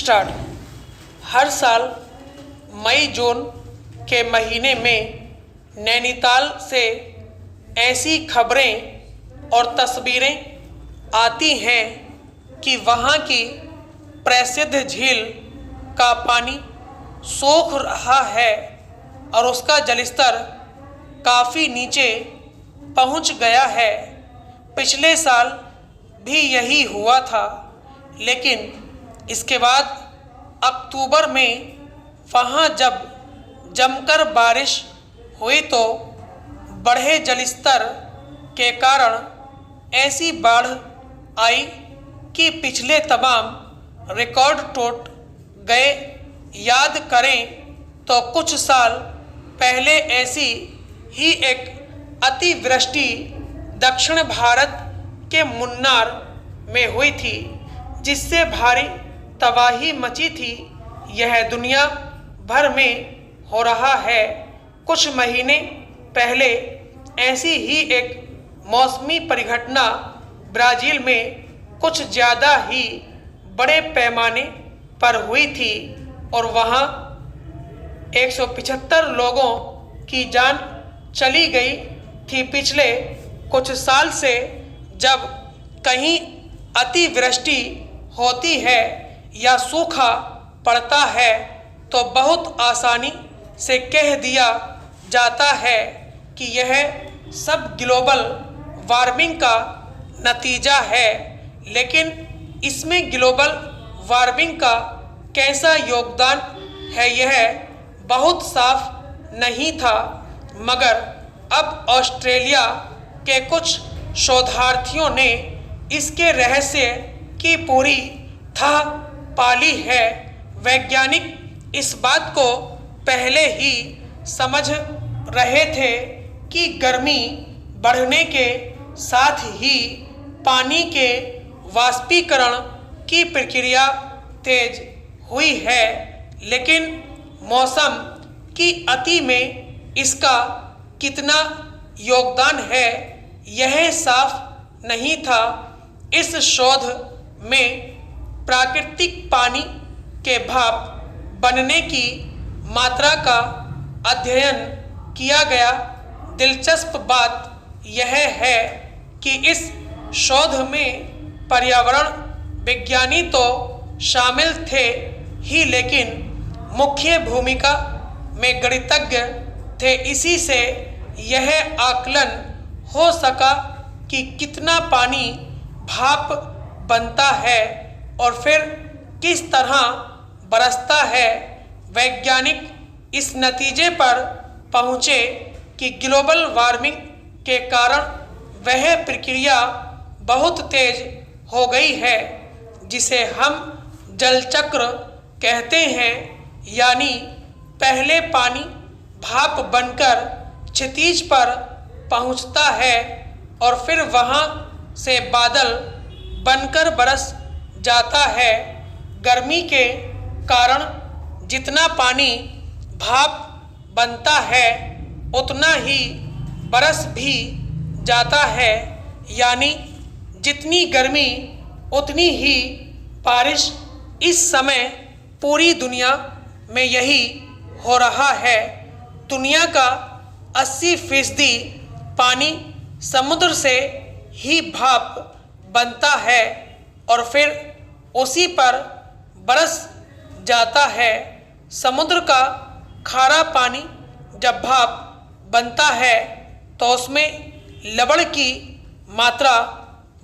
Start. हर साल मई जून के महीने में नैनीताल से ऐसी खबरें और तस्वीरें आती हैं कि वहाँ की प्रसिद्ध झील का पानी सूख रहा है और उसका जलस्तर काफ़ी नीचे पहुँच गया है। पिछले साल भी यही हुआ था, लेकिन इसके बाद अक्टूबर में वहाँ जब जमकर बारिश हुई तो बढ़े जलस्तर के कारण ऐसी बाढ़ आई कि पिछले तमाम रिकॉर्ड टूट गए। याद करें तो कुछ साल पहले ऐसी ही एक अतिवृष्टि दक्षिण भारत के मुन्नार में हुई थी, जिससे भारी तबाही मची थी। यह दुनिया भर में हो रहा है। कुछ महीने पहले ऐसी ही एक मौसमी परिघटना ब्राज़ील में कुछ ज़्यादा ही बड़े पैमाने पर हुई थी और वहाँ 175 लोगों की जान चली गई थी। पिछले कुछ साल से जब कहीं अतिवृष्टि होती है या सूखा पड़ता है तो बहुत आसानी से कह दिया जाता है कि यह सब ग्लोबल वार्मिंग का नतीजा है, लेकिन इसमें ग्लोबल वार्मिंग का कैसा योगदान है यह बहुत साफ नहीं था। मगर अब ऑस्ट्रेलिया के कुछ शोधार्थियों ने इसके रहस्य की पूरी थाह पा ली है। वैज्ञानिक इस बात को पहले ही समझ रहे थे कि गर्मी बढ़ने के साथ ही पानी के वाष्पीकरण की प्रक्रिया तेज हुई है, लेकिन मौसम की अति में इसका कितना योगदान है यह साफ नहीं था। इस शोध में प्राकृतिक पानी के भाप बनने की मात्रा का अध्ययन किया गया। दिलचस्प बात यह है कि इस शोध में पर्यावरण विज्ञानी तो शामिल थे ही, लेकिन मुख्य भूमिका में गणितज्ञ थे। इसी से यह आकलन हो सका कि कितना पानी भाप बनता है और फिर किस तरह बरसता है। वैज्ञानिक इस नतीजे पर पहुँचे कि ग्लोबल वार्मिंग के कारण वह प्रक्रिया बहुत तेज हो गई है जिसे हम जल चक्र कहते हैं, यानी पहले पानी भाप बनकर क्षितिज पर पहुंचता है और फिर वहां से बादल बनकर बरस जाता है। गर्मी के कारण जितना पानी भाप बनता है उतना ही बरस भी जाता है, यानी जितनी गर्मी उतनी ही बारिश। इस समय पूरी दुनिया में यही हो रहा है। दुनिया का 80% पानी समुद्र से ही भाप बनता है और फिर उसी पर बरस जाता है। समुद्र का खारा पानी जब भाप बनता है तो उसमें लवण की मात्रा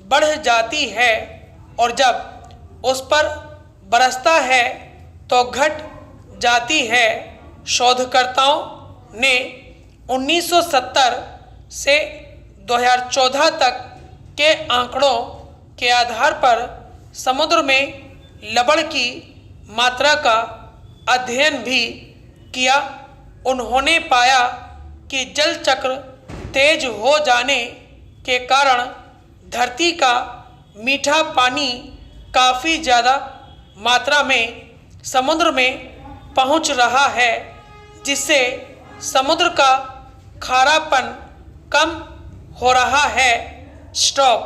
बढ़ जाती है और जब उस पर बरसता है तो घट जाती है। शोधकर्ताओं ने 1970 से 2014 तक के आंकड़ों के आधार पर समुद्र में लवण की मात्रा का अध्ययन भी किया। उन्होंने पाया कि जल चक्र तेज हो जाने के कारण धरती का मीठा पानी काफ़ी ज़्यादा मात्रा में समुद्र में पहुंच रहा है, जिससे समुद्र का खारापन कम हो रहा है। स्टॉप।